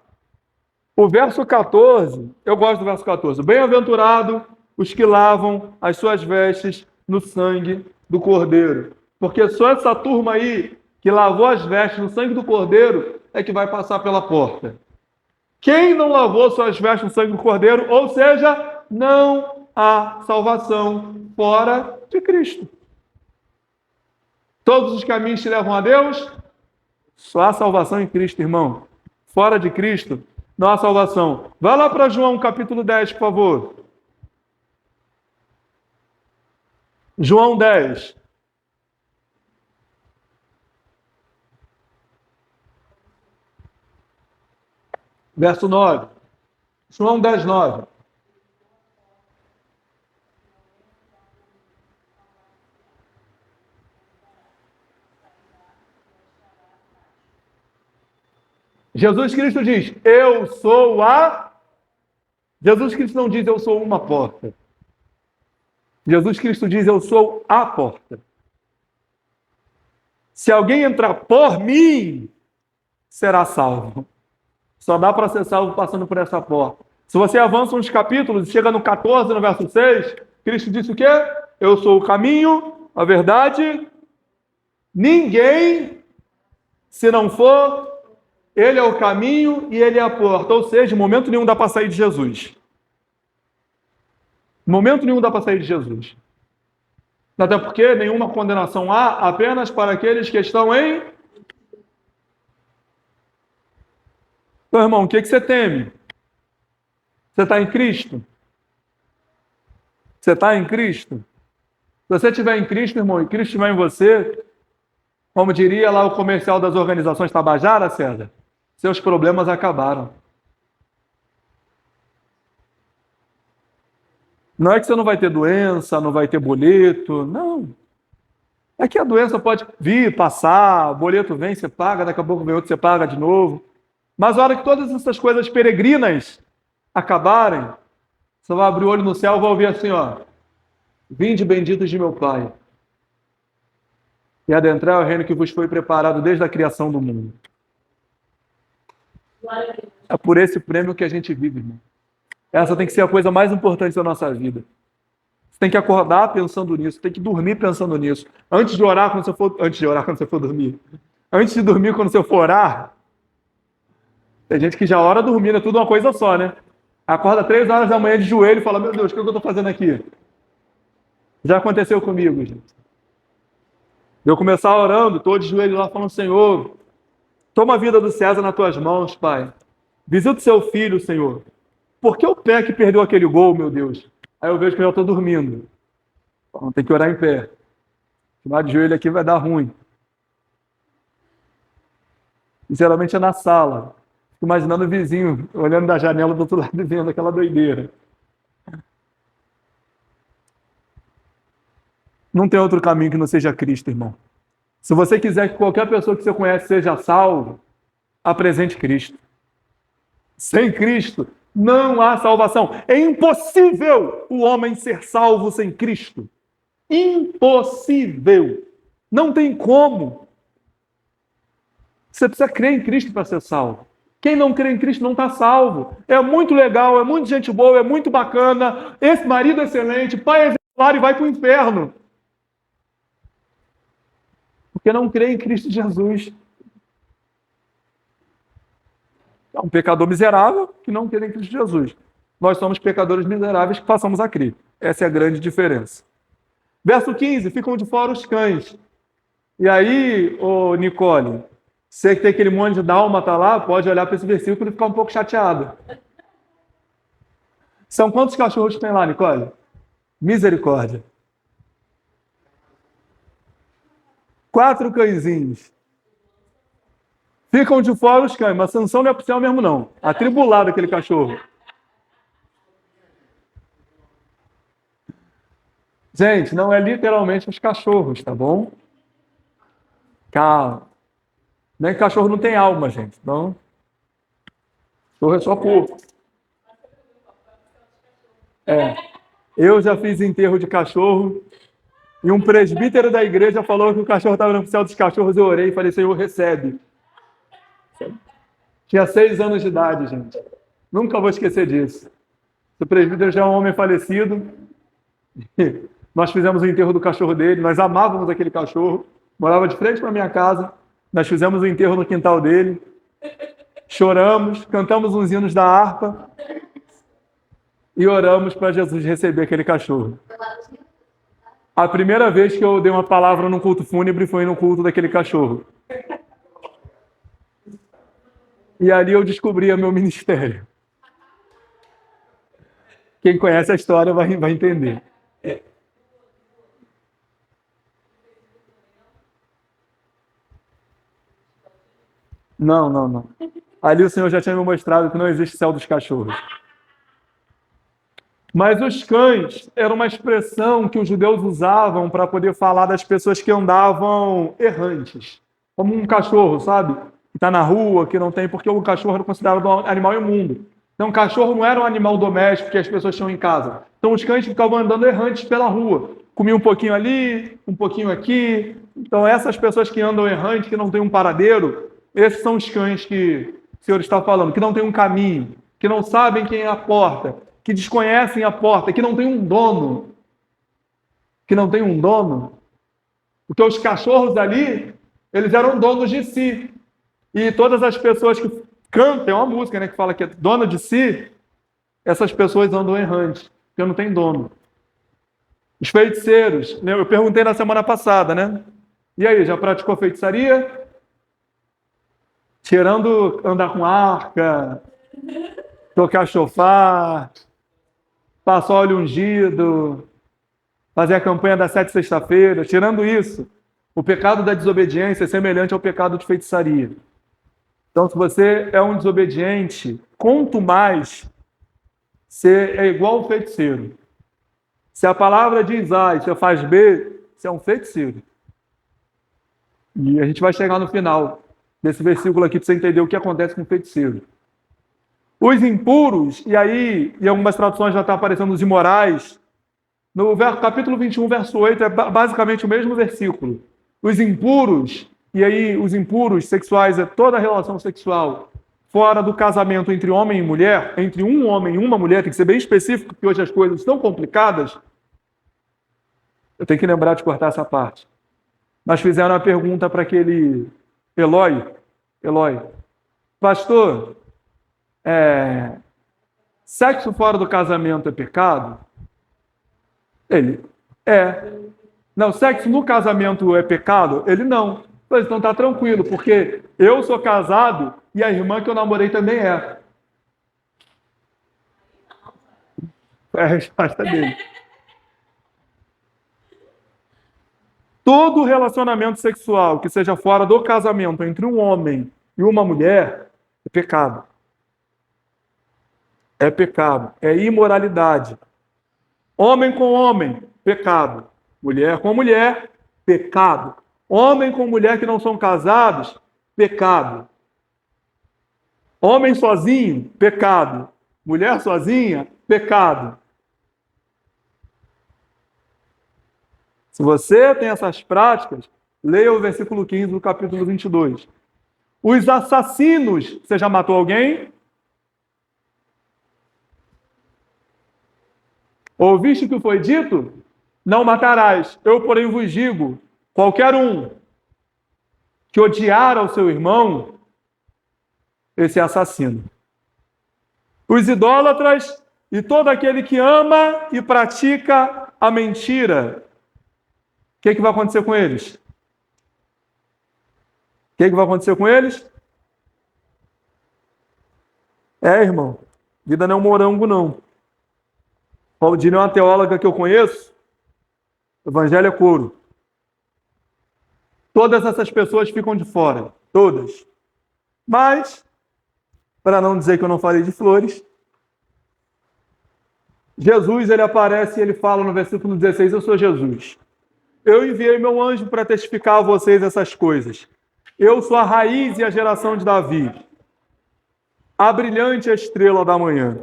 o verso 14, eu gosto do verso 14. Bem-aventurado os que lavam as suas vestes no sangue do Cordeiro. Porque só essa turma aí que lavou as vestes no sangue do Cordeiro é que vai passar pela porta. Quem não lavou suas vestes no sangue do Cordeiro, ou seja, não há salvação fora de Cristo. Todos os caminhos te levam a Deus, só há salvação em Cristo, irmão. Fora de Cristo, não há salvação. Vai lá para João capítulo 10, por favor. João 10. Verso 9. João 10, 9. Jesus Cristo diz, eu sou a... Jesus Cristo não diz, eu sou uma porta. Jesus Cristo diz, eu sou a porta. Se alguém entrar por mim, será salvo. Só dá para ser salvo passando por essa porta. Se você avança uns capítulos, chega no 14, no verso 6, Cristo disse o quê? Eu sou o caminho, a verdade. Ninguém, se não for... Ele é o caminho e ele é a porta. Ou seja, em momento nenhum dá para sair de Jesus. Em momento nenhum dá para sair de Jesus. Até porque nenhuma condenação há apenas para aqueles que estão em... Então, irmão, o que você teme? Você está em Cristo? Você está em Cristo? Se você estiver em Cristo, irmão, e Cristo estiver em você, como diria lá o comercial das organizações Tabajara, César, seus problemas acabaram. Não é que você não vai ter doença, não vai ter boleto, não. É que a doença pode vir, passar, o boleto vem, você paga, daqui a pouco vem outro, você paga de novo. Mas a hora que todas essas coisas peregrinas acabarem, você vai abrir o olho no céu e vai ouvir assim, ó. Vinde benditos de meu Pai, e adentrar o reino que vos foi preparado desde a criação do mundo. É por esse prêmio que a gente vive, irmão. Essa tem que ser a coisa mais importante da nossa vida. Você tem que acordar pensando nisso, tem que dormir pensando nisso. Antes de orar quando você for dormir. Antes de dormir quando você for orar. Tem gente que já ora dormindo, é tudo uma coisa só, né? Acorda 3 horas da manhã de joelho e fala, meu Deus, o que eu estou fazendo aqui? Já aconteceu comigo, gente. Eu começar orando, estou de joelho lá falando, Senhor, toma a vida do César nas tuas mãos, Pai. Visita o seu filho, Senhor. Por que o pé que perdeu aquele gol, meu Deus? Aí eu vejo que eu já estou dormindo. Então, tem que orar em pé. Tomar de joelho aqui vai dar ruim. E geralmente é na sala. Fico imaginando o vizinho olhando da janela do outro lado e vendo aquela doideira. Não tem outro caminho que não seja Cristo, irmão. Se você quiser que qualquer pessoa que você conhece seja salvo, apresente Cristo. Sem Cristo, não há salvação. É impossível o homem ser salvo sem Cristo. Impossível. Não tem como. Você precisa crer em Cristo para ser salvo. Quem não crê em Cristo não está salvo. É muito legal, é muito gente boa, é muito bacana. Esse marido é excelente, pai é exemplar e vai para o inferno. Porque não crê em Cristo Jesus. É um pecador miserável que não crê em Cristo Jesus. Nós somos pecadores miseráveis que passamos a crer. Essa é a grande diferença. Verso 15, ficam de fora os cães. E aí, ô Nicole, você que tem aquele monte de dálmata lá, pode olhar para esse versículo e ficar um pouco chateado. São quantos cachorros tem lá, Nicole? Misericórdia. 4 cãezinhos. Ficam de fora os cães, mas Sansão não é pro céu mesmo, não. Atribulado aquele cachorro. Gente, não é literalmente os cachorros, tá bom? Calma. Nem que cachorro não tem alma, gente. Não. Cachorro é só corpo. Eu já fiz enterro de cachorro e um presbítero da igreja falou que o cachorro estava no céu dos cachorros. Eu orei e falei, Senhor, recebe. Tinha 6 anos de idade, gente. Nunca vou esquecer disso. O presbítero já é um homem falecido. Nós fizemos o enterro do cachorro dele. Nós amávamos aquele cachorro. Morava de frente para minha casa. Nós fizemos o enterro no quintal dele. Choramos, cantamos uns hinos da harpa e oramos para Jesus receber aquele cachorro. A primeira vez que eu dei uma palavra num culto fúnebre foi no culto daquele cachorro. E ali eu descobri o meu ministério. Quem conhece a história vai entender. Não. Ali o Senhor já tinha me mostrado que não existe céu dos cachorros. Mas os cães eram uma expressão que os judeus usavam para poder falar das pessoas que andavam errantes. Como um cachorro, sabe? Que está na rua, que não tem, porque o cachorro era considerado um animal imundo. Então, o cachorro não era um animal doméstico que as pessoas tinham em casa. Então, os cães ficavam andando errantes pela rua. Comiam um pouquinho ali, um pouquinho aqui. Então, essas pessoas que andam errantes, que não têm um paradeiro, esses são os cães que o Senhor está falando, que não têm um caminho, que não sabem quem é a porta, que desconhecem a porta, que não tem um dono. Que não tem um dono. Porque os cachorros ali, eles eram donos de si. E todas as pessoas que cantam, tem uma música, né, que fala que é dona de si, essas pessoas andam errantes, porque não tem dono. Os feiticeiros, né, eu perguntei na semana passada, né? E aí, já praticou feitiçaria? Tirando andar com arca, tocar chofar, passar óleo ungido, fazer a campanha das 7 sexta-feiras, tirando isso, o pecado da desobediência é semelhante ao pecado de feitiçaria. Então, se você é um desobediente, quanto mais você é igual ao feiticeiro. Se a palavra diz A e você faz B, você é um feiticeiro. E a gente vai chegar no final desse versículo aqui para você entender o que acontece com o feiticeiro. Os impuros, e aí, em algumas traduções já está aparecendo os imorais, no capítulo 21, verso 8, é basicamente o mesmo versículo. Os impuros, e aí os impuros sexuais é toda a relação sexual fora do casamento entre homem e mulher, entre um homem e uma mulher, tem que ser bem específico, porque hoje as coisas estão complicadas. Eu tenho que lembrar de cortar essa parte. Mas fizeram uma pergunta para aquele Eloy, pastor, sexo fora do casamento é pecado? Ele, Não, sexo no casamento é pecado? Ele, não. Pois então tá tranquilo, porque eu sou casado e a irmã que eu namorei também é. Foi a resposta dele. Todo relacionamento sexual que seja fora do casamento entre um homem e uma mulher é pecado. É pecado. É imoralidade. Homem com homem, pecado. Mulher com mulher, pecado. Homem com mulher que não são casados, pecado. Homem sozinho, pecado. Mulher sozinha, pecado. Se você tem essas práticas, leia o versículo 15 do capítulo 22. Os assassinos, você já matou alguém? Ouviste o que foi dito? Não matarás. Eu, porém, vos digo, qualquer um que odiar ao seu irmão, esse é assassino. Os idólatras e todo aquele que ama e pratica a mentira, o que vai acontecer com eles? O que vai acontecer com eles? Irmão, vida não é um morango, não. Valdina é uma teóloga que eu conheço, o evangelho é couro. Todas essas pessoas ficam de fora, todas. Mas, para não dizer que eu não falei de flores, Jesus, ele aparece e ele fala no versículo 16, eu sou Jesus. Eu enviei meu anjo para testificar a vocês essas coisas. Eu sou a raiz e a geração de Davi, a brilhante estrela da manhã.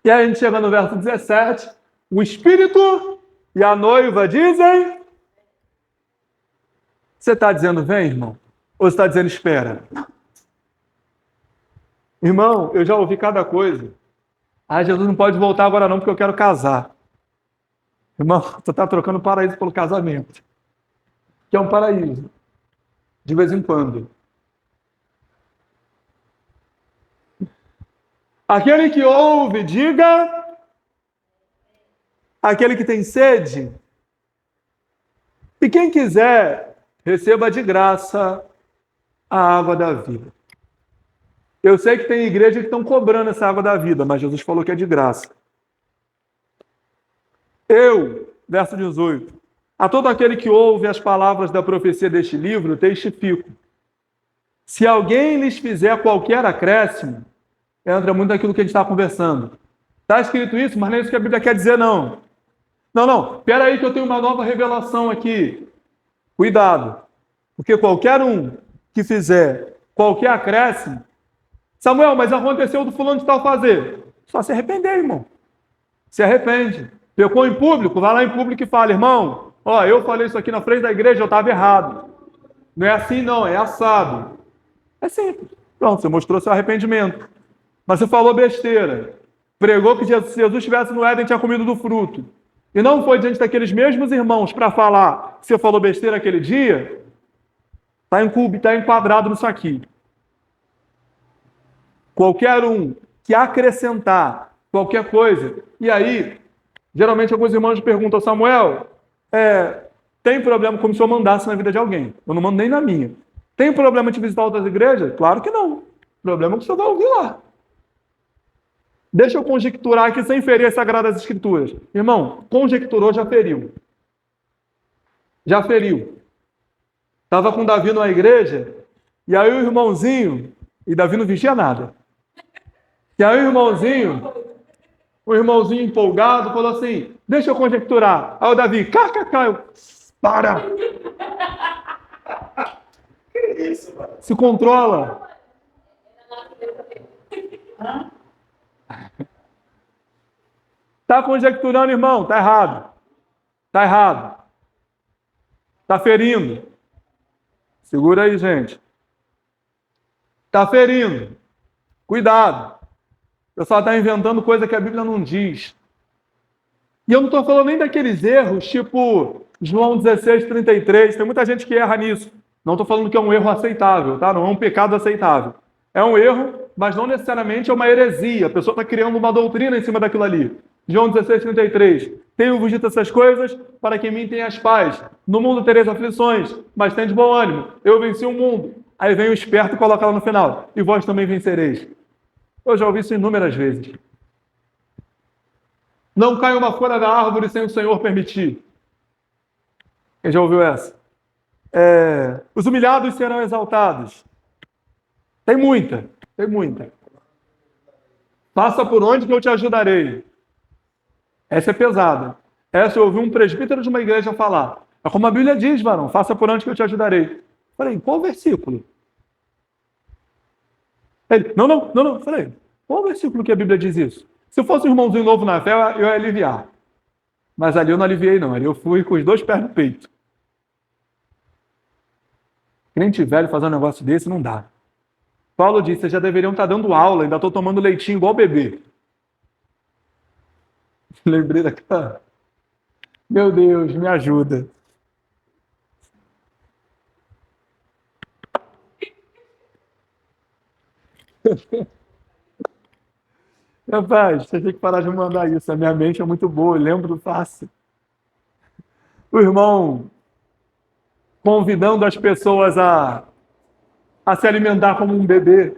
E aí a gente chega no verso 17, o Espírito e a noiva dizem... Você está dizendo vem, irmão? Ou você está dizendo espera? Irmão, eu já ouvi cada coisa. Jesus não pode voltar agora não, porque eu quero casar. Irmão, você está trocando o paraíso pelo casamento. Que é um paraíso. De vez em quando. Aquele que ouve, diga. Aquele que tem sede. E quem quiser, receba de graça a água da vida. Eu sei que tem igreja que estão cobrando essa água da vida, mas Jesus falou que é de graça. Eu, verso 18, a todo aquele que ouve as palavras da profecia deste livro, testifico. Se alguém lhes fizer qualquer acréscimo, entra muito naquilo que a gente está conversando. Está escrito isso, mas não é isso que a Bíblia quer dizer, não. Não, espera aí que eu tenho uma nova revelação aqui. Cuidado, porque qualquer um que fizer qualquer acréscimo, Samuel, mas aconteceu do fulano de tal fazer. Só se arrepender, irmão. Se arrepende. Pecou em público, vai lá em público e fala, irmão, eu falei isso aqui na frente da igreja, eu estava errado. Não é assim não, é assado. É simples. Pronto, você mostrou seu arrependimento. Mas você falou besteira. Pregou que se Jesus estivesse no Éden, tinha comido do fruto. E não foi diante daqueles mesmos irmãos para falar que você falou besteira aquele dia, está enquadrado nisso aqui. Qualquer um que acrescentar qualquer coisa, e aí, geralmente alguns irmãos perguntam, Samuel, tem problema como se eu mandasse na vida de alguém? Eu não mando nem na minha. Tem problema de visitar outras igrejas? Claro que não. O problema é que o senhor vai ouvir lá. Deixa eu conjecturar aqui sem ferir as Sagradas Escrituras. Irmão, conjecturou, já feriu. Já feriu. Estava com Davi na igreja, e aí o irmãozinho, e Davi não vestia nada. E aí o irmãozinho empolgado, falou assim, deixa eu conjecturar. Aí o Davi, para! Que isso, mano? Se controla. Está conjecturando, irmão? Está errado. Está errado. Está ferindo. Segura aí, gente. Está ferindo. Cuidado. O pessoal está inventando coisa que a Bíblia não diz. E eu não estou falando nem daqueles erros, tipo João 16:33. Tem muita gente que erra nisso. Não estou falando que é um erro aceitável, tá? Não é um pecado aceitável. É um erro, mas não necessariamente é uma heresia. A pessoa está criando uma doutrina em cima daquilo ali. João 16:33. Tenho-vos dito essas coisas para que em mim tenhas paz. No mundo tereis aflições, mas tendes bom ânimo. Eu venci o mundo. Aí vem o esperto e coloca lá no final. E vós também vencereis. Eu já ouvi isso inúmeras vezes. Não cai uma folha da árvore sem o Senhor permitir. Quem já ouviu essa? Os humilhados serão exaltados. Tem muita. Faça por onde que eu te ajudarei. Essa é pesada. Essa eu ouvi um presbítero de uma igreja falar. É como a Bíblia diz, varão, faça por onde que eu te ajudarei. Falei, qual versículo? Ele, não. Falei, qual versículo que a Bíblia diz isso? Se eu fosse um irmãozinho novo na fé, eu ia aliviar. Mas ali eu não aliviei, não. Ali eu fui com os 2 pés no peito. Crente velho fazer um negócio desse, não dá. Paulo disse, vocês já deveriam estar dando aula, ainda estou tomando leitinho igual bebê. Lembrei daquela... Meu Deus, me ajuda. Rapaz, você tem que parar de mandar isso. A minha mente é muito boa, eu lembro fácil. O irmão convidando as pessoas a se alimentar como um bebê.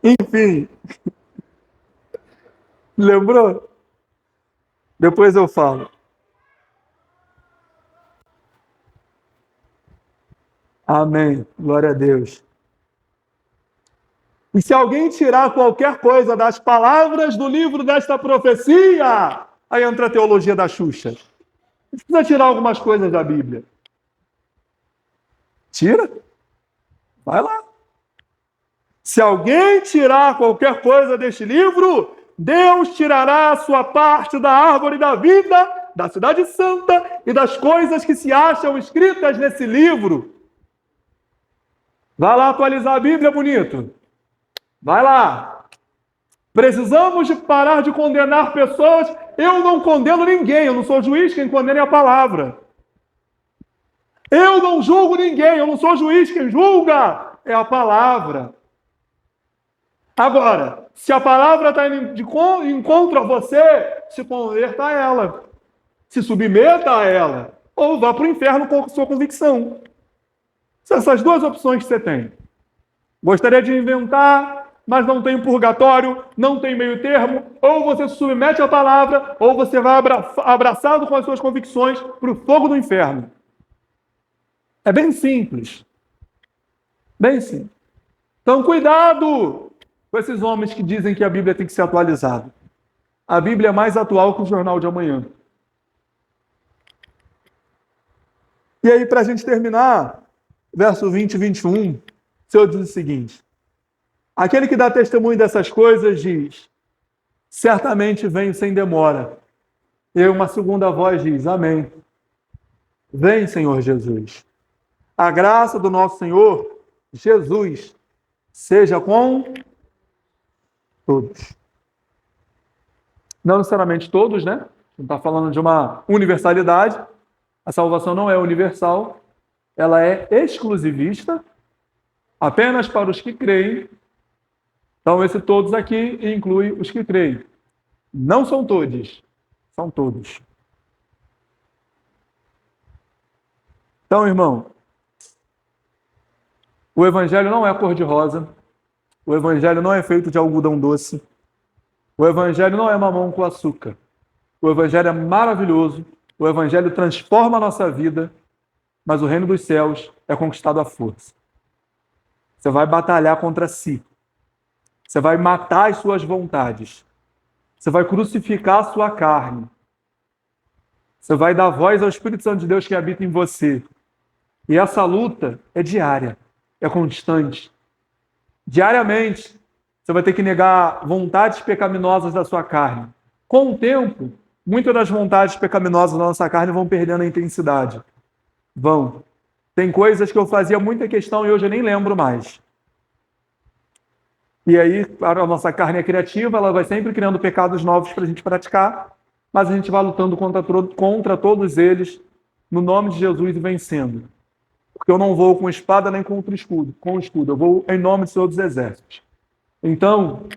Enfim. Lembrou? Depois eu falo. Amém. Glória a Deus. E se alguém tirar qualquer coisa das palavras do livro desta profecia, aí entra a teologia da Xuxa. A gente precisa tirar algumas coisas da Bíblia. Tira. Vai lá. Se alguém tirar qualquer coisa deste livro, Deus tirará a sua parte da árvore da vida, da cidade santa e das coisas que se acham escritas nesse livro. Vai lá atualizar a Bíblia, bonito. Vai lá. Precisamos de parar de condenar pessoas. Eu não condeno ninguém, eu não sou juiz, quem condena é a palavra. Eu não julgo ninguém, eu não sou juiz, quem julga é a palavra. Agora, se a palavra está indo em contra você, se converta a ela. Se submeta a ela. Ou vá para o inferno com a sua convicção. São essas 2 opções que você tem. Gostaria de inventar, mas não tem purgatório, não tem meio termo. Ou você se submete à palavra, ou você vai abraçado com as suas convicções para o fogo do inferno. É bem simples. Bem simples. Então, cuidado com esses homens que dizem que a Bíblia tem que ser atualizada. A Bíblia é mais atual que o jornal de amanhã. E aí, para a gente terminar, verso 20 e 21, o Senhor diz o seguinte: aquele que dá testemunho dessas coisas diz, certamente venho sem demora. E aí uma segunda voz diz, amém. Vem, Senhor Jesus. A graça do nosso Senhor Jesus seja com todos. Não necessariamente todos, né? Não está falando de uma universalidade. A salvação não é universal. Ela é exclusivista, apenas para os que creem. Então, esse todos aqui inclui os que creem. Não são todos, são todos. Então, irmão, o evangelho não é cor-de-rosa, o evangelho não é feito de algodão doce, o evangelho não é mamão com açúcar. O evangelho é maravilhoso, o evangelho transforma a nossa vida, mas o reino dos céus é conquistado à força. Você vai batalhar contra si. Você vai matar as suas vontades. Você vai crucificar a sua carne. Você vai dar voz ao Espírito Santo de Deus que habita em você. E essa luta é diária, é constante. Diariamente, você vai ter que negar vontades pecaminosas da sua carne. Com o tempo, muitas das vontades pecaminosas da nossa carne vão perdendo a intensidade. Vão. Tem coisas que eu fazia muita questão e hoje eu nem lembro mais. E aí, a nossa carne é criativa, ela vai sempre criando pecados novos para a gente praticar, mas a gente vai lutando contra todos eles, no nome de Jesus e vencendo. Porque eu não vou com espada nem com o escudo, eu vou em nome do Senhor dos Exércitos. Então,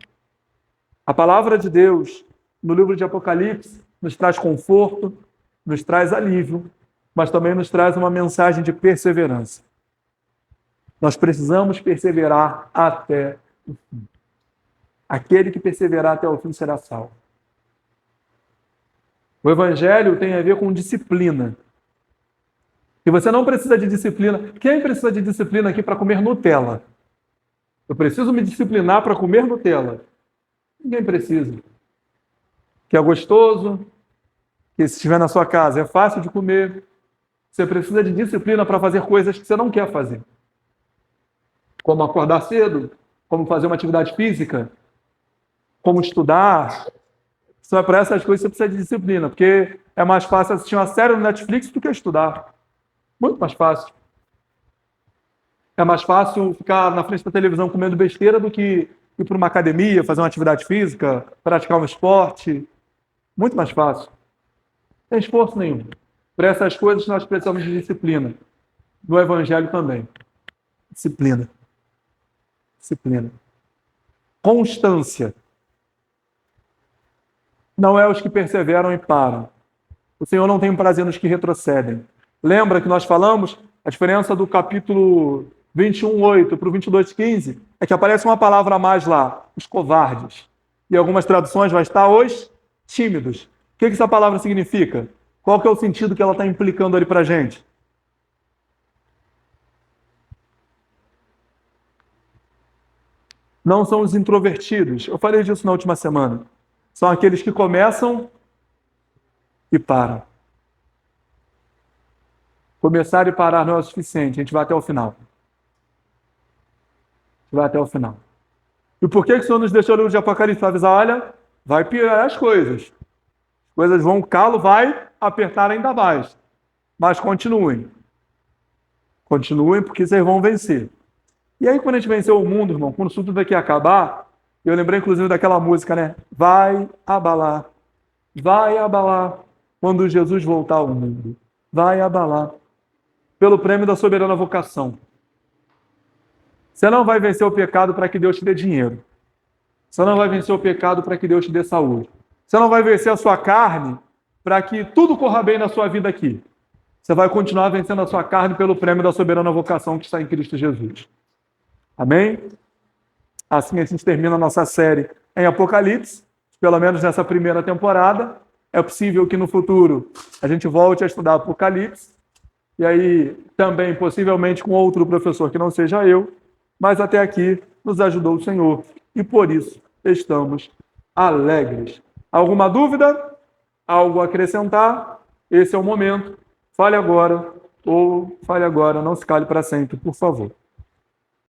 a palavra de Deus, no livro de Apocalipse, nos traz conforto, nos traz alívio, mas também nos traz uma mensagem de perseverança. Nós precisamos perseverar até o fim. Aquele que perseverar até o fim será salvo. O evangelho tem a ver com disciplina. E você não precisa de disciplina. Quem precisa de disciplina aqui para comer Nutella? Eu preciso me disciplinar para comer Nutella. Ninguém precisa. Que é gostoso, que se estiver na sua casa é fácil de comer. Você precisa de disciplina para fazer coisas que você não quer fazer. Como acordar cedo, como fazer uma atividade física, como estudar. Só para essas coisas você precisa de disciplina, porque é mais fácil assistir uma série no Netflix do que estudar. Muito mais fácil. É mais fácil ficar na frente da televisão comendo besteira do que ir para uma academia, fazer uma atividade física, praticar um esporte. Muito mais fácil. Não tem esforço nenhum. Para essas coisas nós precisamos de disciplina. No Evangelho também. Disciplina. Disciplina. Constância. Não é os que perseveram e param. O Senhor não tem prazer nos que retrocedem. Lembra que nós falamos a diferença do capítulo 21:8 para o 22:15? É que aparece uma palavra a mais lá, os covardes. E algumas traduções vai estar os tímidos. O que essa palavra significa? Qual que é o sentido que ela está implicando ali para a gente? Não são os introvertidos. Eu falei disso na última semana. São aqueles que começam e param. Começar e parar não é o suficiente. A gente vai até o final. Vai até o final. E por que o Senhor nos deixou o livro de Apocalipse? Para avisar, olha, vai piorar as coisas. As coisas vão, o calo vai apertar ainda mais. Mas continuem. Continuem, porque vocês vão vencer. E aí, quando a gente venceu o mundo, irmão, quando isso tudo daqui acabar, eu lembrei, inclusive, daquela música, né? Vai abalar, quando Jesus voltar ao mundo. Vai abalar. Pelo prêmio da soberana vocação. Você não vai vencer o pecado para que Deus te dê dinheiro. Você não vai vencer o pecado para que Deus te dê saúde. Você não vai vencer a sua carne para que tudo corra bem na sua vida aqui. Você vai continuar vencendo a sua carne pelo prêmio da soberana vocação que está em Cristo Jesus. Amém? Assim a gente termina a nossa série em Apocalipse, pelo menos nessa primeira temporada. É possível que no futuro a gente volte a estudar Apocalipse, e aí também possivelmente com outro professor que não seja eu, mas até aqui nos ajudou o Senhor, e por isso estamos alegres. Alguma dúvida? Algo a acrescentar? Esse é o momento. Fale agora, ou fale agora, não se cale para sempre, por favor.